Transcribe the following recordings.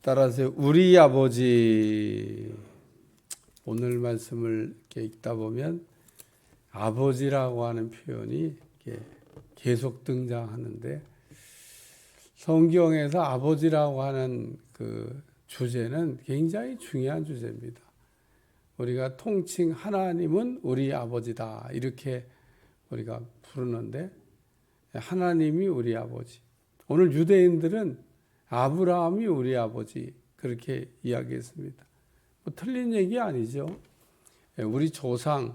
따라서 우리 아버지, 오늘 말씀을 이렇게 읽다 보면 아버지라고 하는 표현이 이렇게 계속 등장하는데, 성경에서 아버지라고 하는 그 주제는 굉장히 중요한 주제입니다. 우리가 통칭 하나님은 우리 아버지다 이렇게 우리가 부르는데, 하나님이 우리 아버지. 오늘 유대인들은 아브라함이 우리 아버지 그렇게 이야기했습니다. 뭐 틀린 얘기 아니죠. 우리 조상이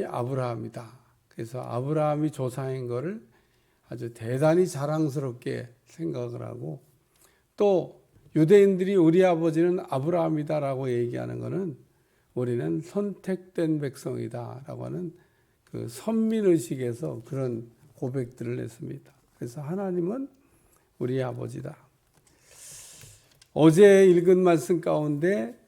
아브라함이다. 그래서 아브라함이 조상인 것을 아주 대단히 자랑스럽게 생각을 하고, 또 유대인들이 우리 아버지는 아브라함이다라고 얘기하는 것은 우리는 선택된 백성이다라고 하는 그 선민의식에서 그런 고백들을 했습니다. 그래서 하나님은 우리 아버지다. 어제 읽은 말씀 가운데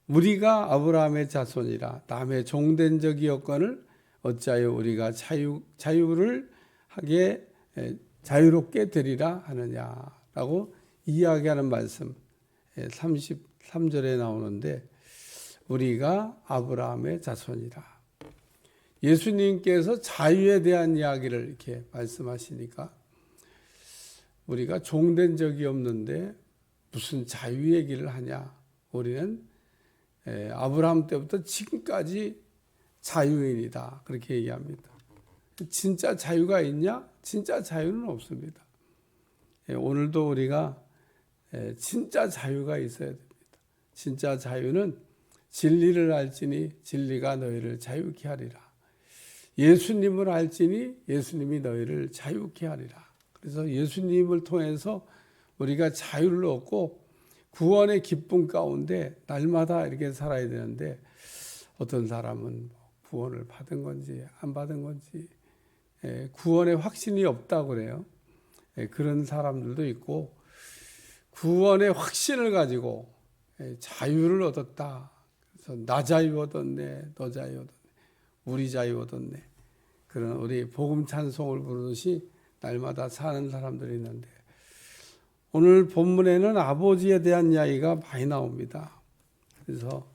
우리가 아브라함의 자손이라 남의 종된 적이었거늘 어찌하여 우리가 자유를 하게 자유롭게 되리라 하느냐라고 이야기하는 말씀 33절에 나오는데, 우리가 아브라함의 자손이라. 예수님께서 자유에 대한 이야기를 이렇게 말씀하시니까 우리가 종된 적이 없는데 무슨 자유 얘기를 하냐. 우리는 아브라함 때부터 지금까지 자유인이다. 그렇게 얘기합니다. 진짜 자유가 있냐? 진짜 자유는 없습니다. 오늘도 우리가 진짜 자유가 있어야 됩니다. 진짜 자유는 진리를 알지니 진리가 너희를 자유케 하리라. 예수님을 알지니 예수님이 너희를 자유케 하리라. 그래서 예수님을 통해서 우리가 자유를 얻고 구원의 기쁨 가운데 날마다 이렇게 살아야 되는데, 어떤 사람은 구원을 받은 건지 안 받은 건지 구원의 확신이 없다고 그래요. 그런 사람들도 있고, 구원의 확신을 가지고 자유를 얻었다. 그래서 나 자유 얻었네, 너 자유 얻었네, 우리 자유 얻었네. 그런 우리 복음 찬송을 부르듯이 날마다 사는 사람들이 있는데, 오늘 본문에는 아버지에 대한 이야기가 많이 나옵니다. 그래서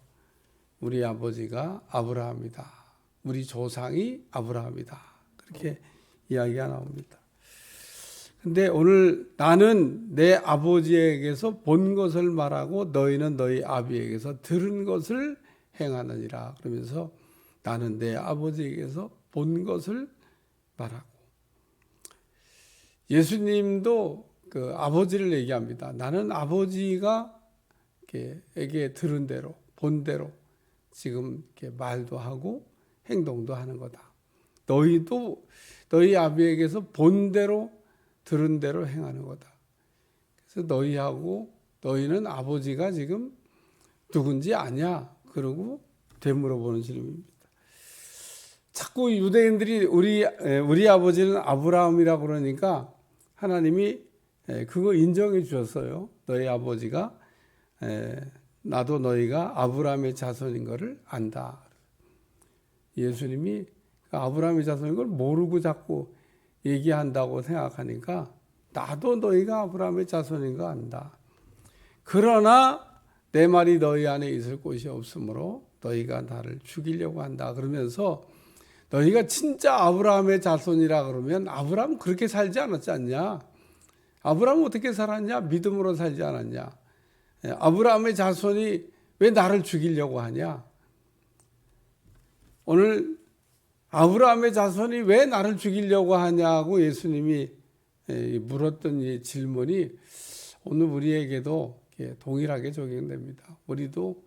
우리 아버지가 아브라함이다. 우리 조상이 아브라함이다. 그렇게 이야기가 나옵니다. 근데 오늘 나는 내 아버지에게서 본 것을 말하고 너희는 너희 아비에게서 들은 것을 행하느니라. 그러면서 나는 내 아버지에게서 본 것을 말하고, 예수님도 그 아버지를 얘기합니다. 나는 아버지가 에게 들은 대로 본 대로 지금 이렇게 말도 하고 행동도 하는 거다. 너희도 너희 아비에게서 본 대로 들은 대로 행하는 거다. 그래서 너희는 아버지가 지금 누군지 아냐? 그러고 되물어보는 질문입니다. 자꾸 유대인들이 우리 아버지는 아브라함이라고 그러니까 하나님이 그거 인정해 주셨어요. 너희 아버지가 나도 너희가 아브라함의 자손인 것을 안다. 예수님이 아브라함의 자손인 걸 모르고 자꾸 얘기한다고 생각하니까 나도 너희가 아브라함의 자손인 거 안다. 그러나 내 말이 너희 안에 있을 곳이 없으므로 너희가 나를 죽이려고 한다. 그러면서 너희가 진짜 아브라함의 자손이라 그러면 아브라함 그렇게 살지 않았지 않냐? 아브라함 어떻게 살았냐? 믿음으로 살지 않았냐? 아브라함의 자손이 왜 나를 죽이려고 하냐? 오늘 아브라함의 자손이 왜 나를 죽이려고 하냐고 예수님이 물었던 이 질문이 오늘 우리에게도 동일하게 적용됩니다. 우리도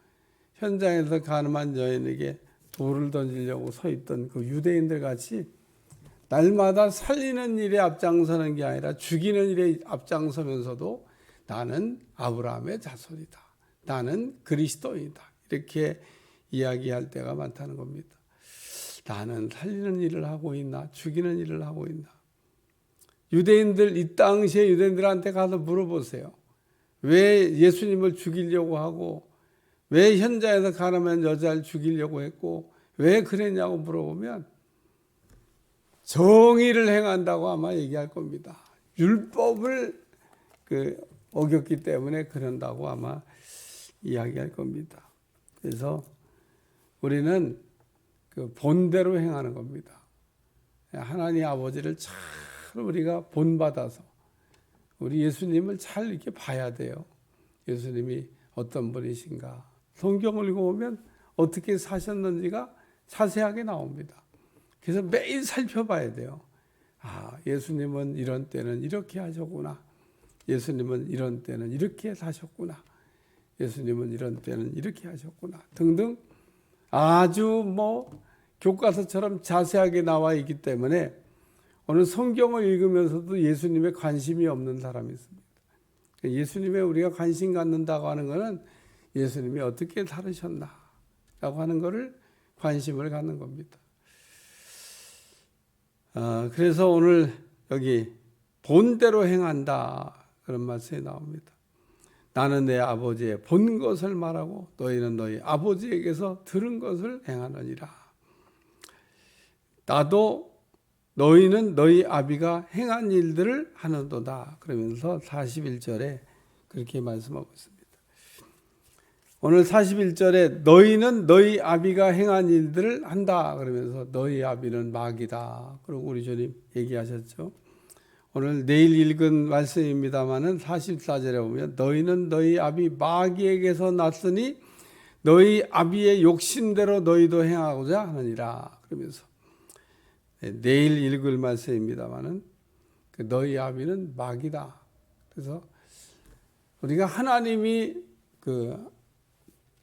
현장에서 가늠한 여인에게 돌을 던지려고 서 있던 그 유대인들 같이 날마다 살리는 일에 앞장서는 게 아니라 죽이는 일에 앞장서면서도 나는 아브라함의 자손이다. 나는 그리스도이다. 이렇게 이야기할 때가 많다는 겁니다. 나는 살리는 일을 하고 있나? 죽이는 일을 하고 있나? 유대인들, 이 당시에 유대인들한테 가서 물어보세요. 왜 예수님을 죽이려고 하고, 왜 현장에서 가늠한 여자를 죽이려고 했고, 왜 그랬냐고 물어보면 정의를 행한다고 아마 얘기할 겁니다. 율법을 어겼기 때문에 그런다고 아마 이야기할 겁니다. 그래서 우리는 그 본대로 행하는 겁니다. 하나님 아버지를 잘 우리가 본받아서 우리 예수님을 잘 이렇게 봐야 돼요. 예수님이 어떤 분이신가. 성경을 읽어보면 어떻게 사셨는지가 자세하게 나옵니다. 그래서 매일 살펴봐야 돼요. 아, 예수님은 이런 때는 이렇게 하셨구나. 예수님은 이런 때는 이렇게 사셨구나. 예수님은 이런 때는 이렇게 하셨구나. 등등 아주 교과서처럼 자세하게 나와 있기 때문에 오늘 성경을 읽으면서도 예수님에 관심이 없는 사람이 있습니다. 예수님에 우리가 관심 갖는다고 하는 것은 예수님이 어떻게 살으셨나 라고 하는 것을 관심을 갖는 겁니다. 그래서 오늘 여기 본대로 행한다 그런 말씀이 나옵니다. 나는 내 아버지의 본 것을 말하고 너희는 너희 아버지에게서 들은 것을 행하느니라. 나도 너희는 너희 아비가 행한 일들을 하는도다. 그러면서 41절에 그렇게 말씀하고 있습니다. 오늘 41절에 너희는 너희 아비가 행한 일들을 한다. 그러면서 너희 아비는 마귀다. 그리고 우리 주님 얘기하셨죠. 오늘 내일 읽은 말씀입니다마는 44절에 보면 너희는 너희 아비 마귀에게서 났으니 너희 아비의 욕심대로 너희도 행하고자 하느니라. 그러면서 내일 읽을 말씀입니다마는 너희 아비는 마귀다. 그래서 우리가 하나님이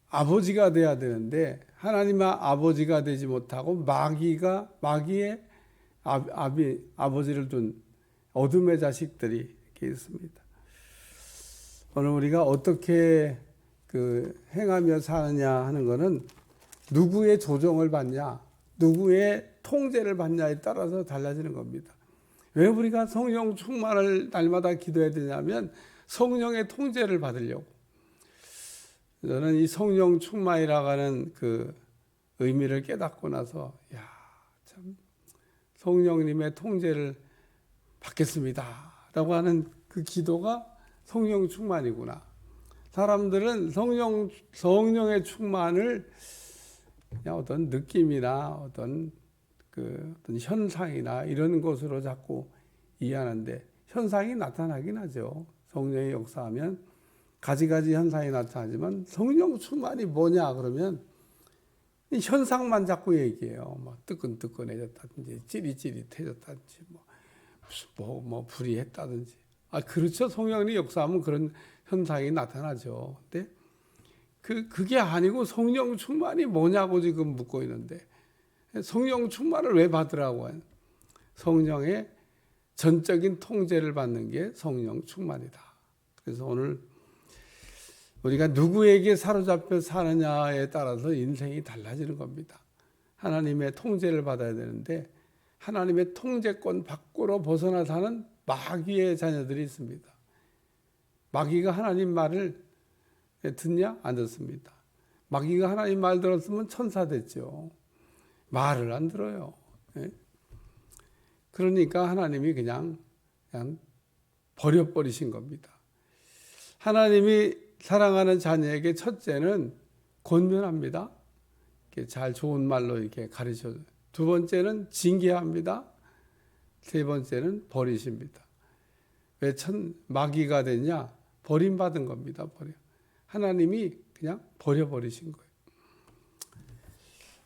아버지가 돼야 되는데 하나님의 아버지가 되지 못하고 마귀의 아버지를 둔 어둠의 자식들이 이렇게 있습니다. 오늘 우리가 어떻게 행하며 사느냐 하는 것은 누구의 조정을 받냐, 누구의 통제를 받냐에 따라서 달라지는 겁니다. 왜 우리가 성령 충만을 날마다 기도해야 되냐면 성령의 통제를 받으려고. 저는 이 성령 충만이라고 하는 그 의미를 깨닫고 나서 참 성령님의 통제를 받겠습니다 라고 하는 그 기도가 성령 충만이구나. 사람들은 성령의 충만을 그냥 어떤 느낌이나 어떤 현상이나 이런 것으로 자꾸 이해하는데 현상이 나타나긴 하죠. 성령의 역사하면 가지가지 현상이 나타나지만 성령 충만이 뭐냐 그러면 현상만 자꾸 얘기해요. 뜨끈뜨끈해졌다든지 찌릿찌릿해졌다든지 불이 했다든지. 그렇죠. 성령이 역사하면 그런 현상이 나타나죠. 근데 그게 아니고 성령 충만이 뭐냐고 지금 묻고 있는데 성령 충만을 왜 받으라고 해요? 성령의 전적인 통제를 받는 게 성령 충만이다. 그래서 오늘 우리가 누구에게 사로잡혀 사느냐에 따라서 인생이 달라지는 겁니다. 하나님의 통제를 받아야 되는데 하나님의 통제권 밖으로 벗어나 사는 마귀의 자녀들이 있습니다. 마귀가 하나님 말을 듣냐? 안 듣습니다. 마귀가 하나님 말 들었으면 천사 됐죠. 말을 안 들어요. 그러니까 하나님이 그냥 버려버리신 겁니다. 하나님이 사랑하는 자녀에게 첫째는 권면합니다. 잘 좋은 말로 이렇게 가르쳐줘요. 두 번째는 징계합니다. 세 번째는 버리십니다. 왜 마귀가 됐냐? 버림받은 겁니다. 하나님이 그냥 버려버리신 거예요.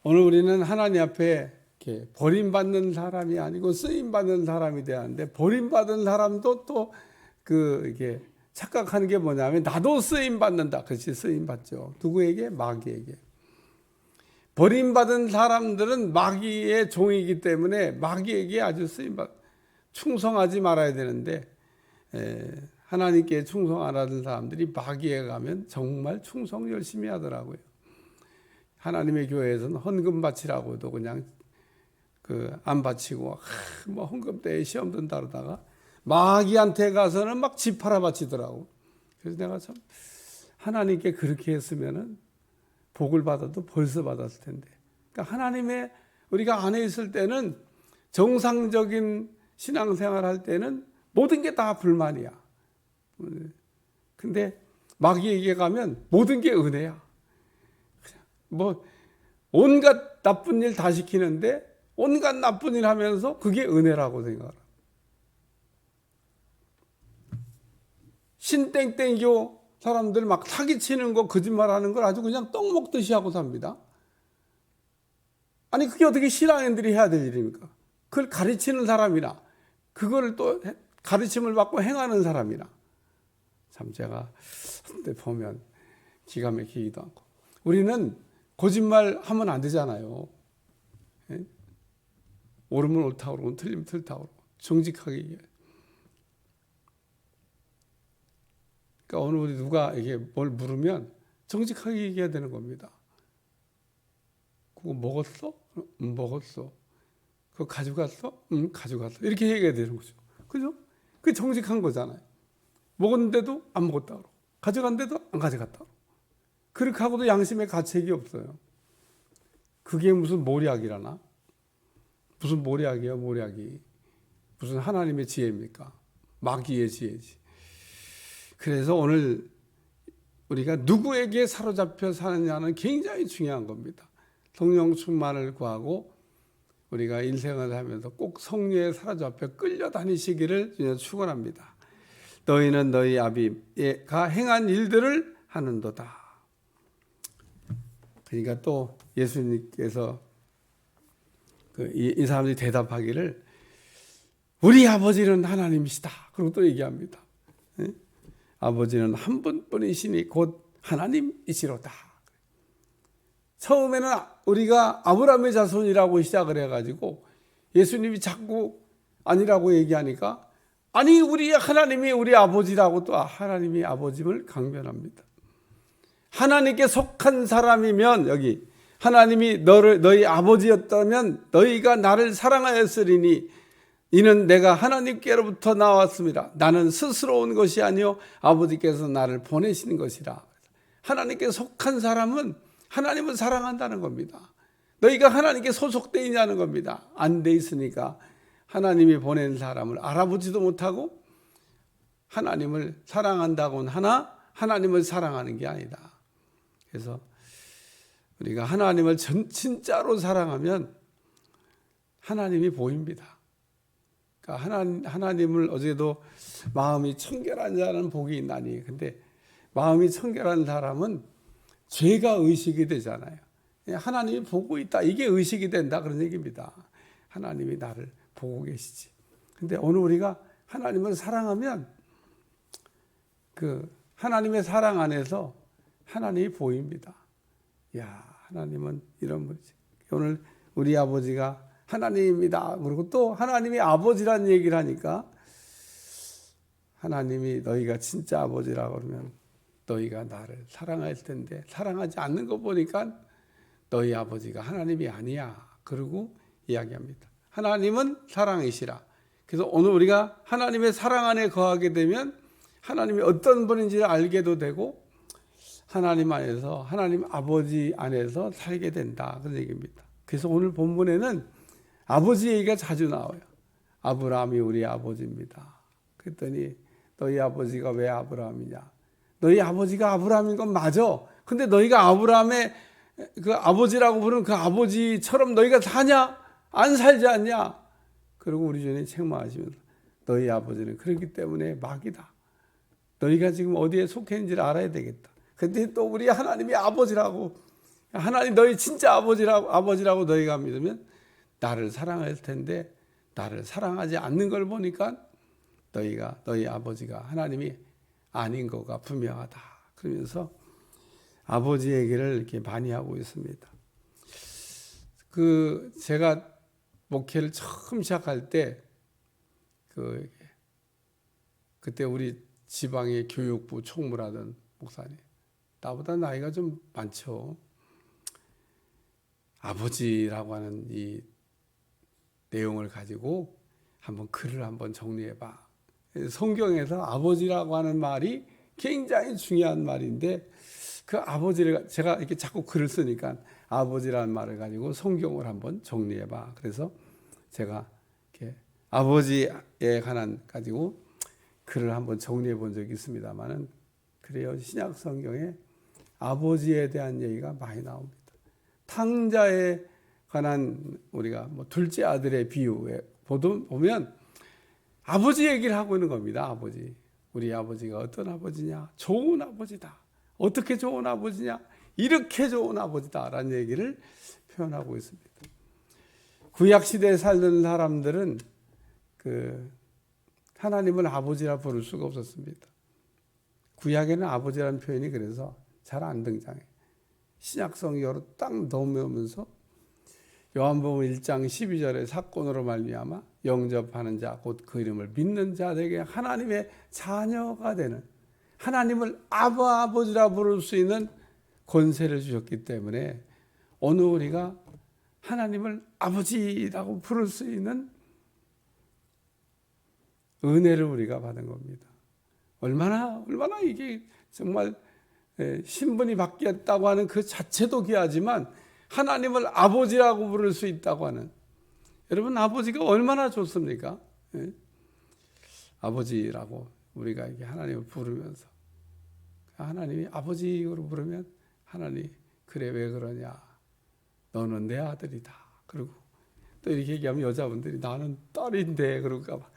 오늘 우리는 하나님 앞에 이렇게 버림받는 사람이 아니고 쓰임받는 사람이 돼야 하는데 버림받은 사람도 또 이게 착각하는 게 뭐냐면 나도 쓰임받는다. 그렇지, 쓰임받죠. 누구에게? 마귀에게. 버림받은 사람들은 마귀의 종이기 때문에 마귀에게 아주 충성하지 말아야 되는데 하나님께 충성 안 하던 사람들이 마귀에 가면 정말 충성 열심히 하더라고요. 하나님의 교회에서는 헌금 바치라고도 그냥 안 바치고 헌금 때에 시험 든다 그러다가 마귀한테 가서는 막 집 팔아 바치더라고. 그래서 내가 참 하나님께 그렇게 했으면은 복을 받아도 벌써 받았을 텐데. 그러니까 하나님의 우리가 안에 있을 때는 정상적인 신앙생활 할 때는 모든 게 다 불만이야. 근데 마귀에게 가면 모든 게 은혜야. 뭐 온갖 나쁜 일 다 시키는데 온갖 나쁜 일 하면서 그게 은혜라고 생각을. 신땡땡교 사람들 막 사기치는 거 거짓말하는 걸 아주 그냥 떡 먹듯이 하고 삽니다. 아니 그게 어떻게 신앙인들이 해야 될 일입니까? 그걸 가르치는 사람이나 그거를 또 가르침을 받고 행하는 사람이나 참 제가 그때 보면 기가 막히기도 하고. 우리는 거짓말 하면 안 되잖아요. 예? 옳으면 옳다고 그러고 틀리면 틀리다고 그러고 정직하게 얘기해요. 그러니까 오늘 우리 누가 이게 뭘 물으면 정직하게 얘기해야 되는 겁니다. 그거 먹었어? 응, 먹었어. 그거 가져갔어? 응, 가져갔어. 이렇게 얘기해야 되는 거죠. 그죠? 그게 정직한 거잖아요. 먹었는데도 안 먹었다 그러고 가져간데도 안 가져갔다 그러고 그렇게 하고도 양심의 가책이 없어요. 그게 무슨 모략이라나? 무슨 모략이야, 모략이. 무슨 하나님의 지혜입니까? 마귀의 지혜지. 그래서 오늘 우리가 누구에게 사로잡혀 사느냐는 굉장히 중요한 겁니다. 성령 충만을 구하고 우리가 인생을 하면서 꼭 성령에 사로잡혀 끌려다니시기를 축원합니다. 너희는 너희 아비가 행한 일들을 하는도다. 그러니까 또 예수님께서 이 사람들이 대답하기를 우리 아버지는 하나님이시다. 그리고 또 얘기합니다. 아버지는 한 분뿐이시니 곧 하나님이시로다. 처음에는 우리가 아브라함의 자손이라고 시작을 해가지고 예수님이 자꾸 아니라고 얘기하니까 아니 우리 하나님이 우리 아버지라고 또 하나님이 아버지를 강변합니다. 하나님께 속한 사람이면 여기 하나님이 너희 아버지였다면 너희가 나를 사랑하였으리니 이는 내가 하나님께로부터 나왔습니다. 나는 스스로 온 것이 아니요 아버지께서 나를 보내시는 것이라. 하나님께 속한 사람은 하나님을 사랑한다는 겁니다. 너희가 하나님께 소속되어 있냐는 겁니다. 안 돼 있으니까 하나님이 보낸 사람을 알아보지도 못하고 하나님을 사랑한다고는 하나 하나님을 사랑하는 게 아니다. 그래서 우리가 하나님을 진짜로 사랑하면 하나님이 보입니다. 그러니까 하나님을 어제도 마음이 청결한 자는 복이 있나니. 근데 마음이 청결한 사람은 죄가 의식이 되잖아요. 하나님이 보고 있다. 이게 의식이 된다. 그런 얘기입니다. 하나님이 나를 보고 계시지. 근데 오늘 우리가 하나님을 사랑하면 그 하나님의 사랑 안에서 하나님이 보입니다. 야, 하나님은 이런 분이지. 오늘 우리 아버지가 하나님입니다. 그리고 또 하나님이 아버지라는 얘기를 하니까 하나님이 너희가 진짜 아버지라고 그러면 너희가 나를 사랑할 텐데 사랑하지 않는 거 보니까 너희 아버지가 하나님이 아니야. 그러고 이야기합니다. 하나님은 사랑이시라. 그래서 오늘 우리가 하나님의 사랑 안에 거하게 되면 하나님이 어떤 분인지를 알게도 되고 하나님 안에서 하나님 아버지 안에서 살게 된다. 그런 얘기입니다. 그래서 오늘 본문에는 아버지 얘기가 자주 나와요. 아브라함이 우리 아버지입니다. 그랬더니 너희 아버지가 왜 아브라함이냐? 너희 아버지가 아브라함인 건 맞아. 근데 너희가 아브라함의 그 아버지라고 부르는 그 아버지처럼 너희가 사냐? 안 살지 않냐? 그리고 우리 주님 책망하시면서 너희 아버지는 그렇기 때문에 마귀다. 너희가 지금 어디에 속해 있는지를 알아야 되겠다. 근데 또 우리 하나님이 아버지라고, 하나님 너희 진짜 아버지라고 너희가 믿으면 나를 사랑할 텐데 나를 사랑하지 않는 걸 보니까 너희 아버지가 하나님이 아닌 거가 분명하다. 그러면서 아버지 얘기를 이렇게 많이 하고 있습니다. 제가 목회를 처음 시작할 때 그때 우리 지방의 교육부 총무라던 목사님, 나보다 나이가 좀 많죠. 아버지라고 하는 이 내용을 가지고 한번 글을 한번 정리해봐. 성경에서 아버지라고 하는 말이 굉장히 중요한 말인데 그 아버지를 제가 이렇게 자꾸 글을 쓰니까 아버지라는 말을 가지고 성경을 한번 정리해봐. 그래서 제가 이렇게 아버지에 관한 가지고 글을 한번 정리해 본 적이 있습니다만은 그래요. 신약 성경에 아버지에 대한 얘기가 많이 나옵니다. 탕자에 관한 우리가 둘째 아들의 비유에 보면 아버지 얘기를 하고 있는 겁니다. 아버지. 우리 아버지가 어떤 아버지냐? 좋은 아버지다. 어떻게 좋은 아버지냐? 이렇게 좋은 아버지다라는 얘기를 표현하고 있습니다. 구약 시대에 살던 사람들은 하나님을 아버지라 부를 수가 없었습니다. 구약에는 아버지라는 표현이 그래서 잘 안 등장해. 신약 성경으로 딱 넘어오면서 요한복음 1장 12절의 사건으로 말미암아 영접하는 자 곧 그 이름을 믿는 자들에게 하나님의 자녀가 되는, 하나님을 아버지라 부를 수 있는 권세를 주셨기 때문에 오늘 우리가 하나님을 아버지라고 부를 수 있는 은혜를 우리가 받은 겁니다. 얼마나 이게 정말 신분이 바뀌었다고 하는 그 자체도 귀하지만 하나님을 아버지라고 부를 수 있다고 하는, 여러분 아버지가 얼마나 좋습니까? 아버지라고 우리가 이게 하나님을 부르면서 하나님이 아버지로 부르면 하나님 그래 왜 그러냐? 너는 내 아들이다. 그리고 또 이렇게 얘기하면 여자분들이 나는 딸인데 그럴까 봐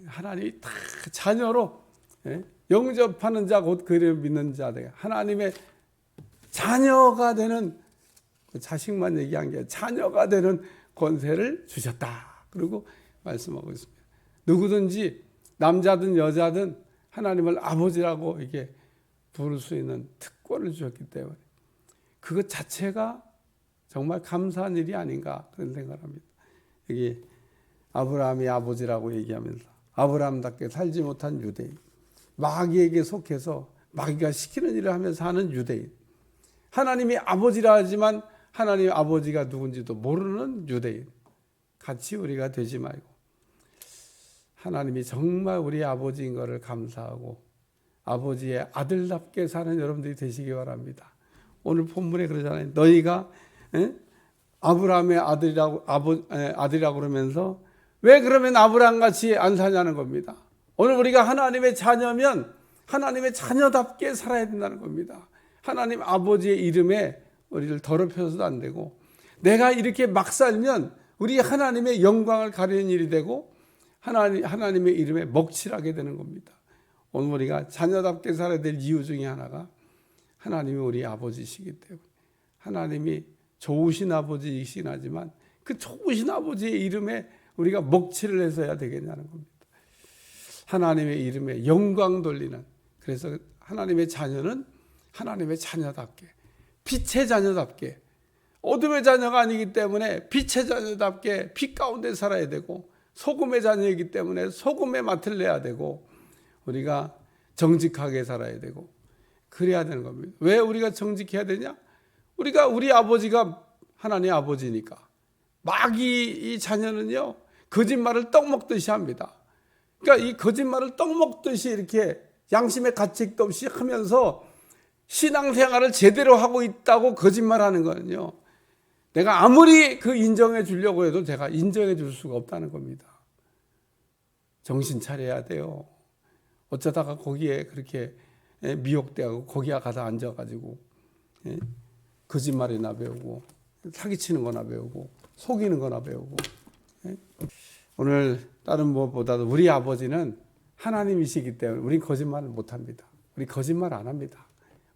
하나님이 다 자녀로 영접하는 자 곧 그 이름을 믿는 자들 하나님의 자녀가 되는, 자식만 얘기한 게 자녀가 되는 권세를 주셨다. 그리고 말씀하고 있습니다. 누구든지 남자든 여자든 하나님을 아버지라고 이게 부를 수 있는 특권을 주셨기 때문에 그것 자체가 정말 감사한 일이 아닌가 그런 생각을 합니다. 여기 아브라함이 아버지라고 얘기하면서 아브라함답게 살지 못한 유대인, 마귀에게 속해서 마귀가 시키는 일을 하면서 하는 유대인, 하나님이 아버지라 하지만 하나님 아버지가 누군지도 모르는 유대인, 같이 우리가 되지 말고 하나님이 정말 우리 아버지인 것을 감사하고 아버지의 아들답게 사는 여러분들이 되시기 바랍니다. 오늘 본문에 그러잖아요. 너희가 아브라함의 아들이라고 그러면서 왜 그러면 아브라함같이 안 사냐는 겁니다. 오늘 우리가 하나님의 자녀면 하나님의 자녀답게 살아야 된다는 겁니다. 하나님 아버지의 이름에 우리를 더럽혀서도 안 되고, 내가 이렇게 막 살면 우리 하나님의 영광을 가리는 일이 되고 하나님의 이름에 먹칠하게 되는 겁니다. 오늘 우리가 자녀답게 살아야 될 이유 중에 하나가 하나님이 우리 아버지시기 때문에, 하나님이 좋으신 아버지이긴 하지만 그 좋으신 아버지의 이름에 우리가 먹칠을 해서야 되겠냐는 겁니다. 하나님의 이름에 영광 돌리는, 그래서 하나님의 자녀는 하나님의 자녀답게, 빛의 자녀답게, 어둠의 자녀가 아니기 때문에 빛의 자녀답게 빛 가운데 살아야 되고, 소금의 자녀이기 때문에 소금의 맛을 내야 되고, 우리가 정직하게 살아야 되고 그래야 되는 겁니다. 왜 우리가 정직해야 되냐? 우리 아버지가 하나님 아버지니까. 마귀 이 자녀는요 거짓말을 떡 먹듯이 합니다. 그러니까 이 거짓말을 떡 먹듯이 이렇게 양심의 가책도 없이 하면서 신앙생활을 제대로 하고 있다고 거짓말하는 거는요, 내가 아무리 그 인정해 주려고 해도 제가 인정해 줄 수가 없다는 겁니다. 정신 차려야 돼요. 어쩌다가 거기에 그렇게 미혹되고 거기에 가서 앉아가지고 거짓말이나 배우고 사기치는 거나 배우고 속이는 거나 배우고. 오늘 다른 무엇보다도 우리 아버지는 하나님이시기 때문에 우리 거짓말을 못합니다. 우리 거짓말 안 합니다.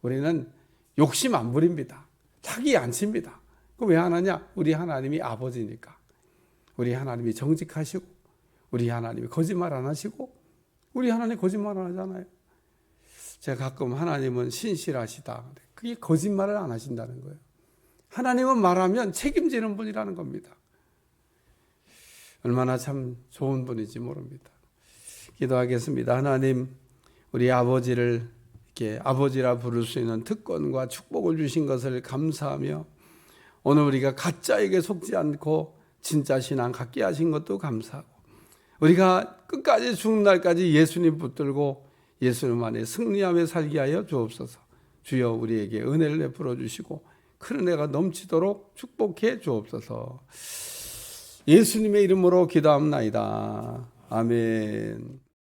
우리는 욕심 안 부립니다. 사기 안 칩니다. 그거 왜 하느냐? 우리 하나님이 아버지니까. 우리 하나님이 정직하시고 우리 하나님이 거짓말 안 하시고 우리 하나님 거짓말 안 하잖아요. 제가 가끔 하나님은 신실하시다. 그게 거짓말을 안 하신다는 거예요. 하나님은 말하면 책임지는 분이라는 겁니다. 얼마나 참 좋은 분인지 모릅니다. 기도하겠습니다. 하나님, 우리 아버지를 이렇게 아버지라 부를 수 있는 특권과 축복을 주신 것을 감사하며, 오늘 우리가 가짜에게 속지 않고 진짜 신앙 갖게 하신 것도 감사하고, 우리가 끝까지 죽는 날까지 예수님 붙들고 예수님 안에 승리하며 살게 하여 주옵소서. 주여 우리에게 은혜를 베풀어 주시고 큰 은혜가 넘치도록 축복해 주옵소서. 예수님의 이름으로 기도합나이다. 아멘.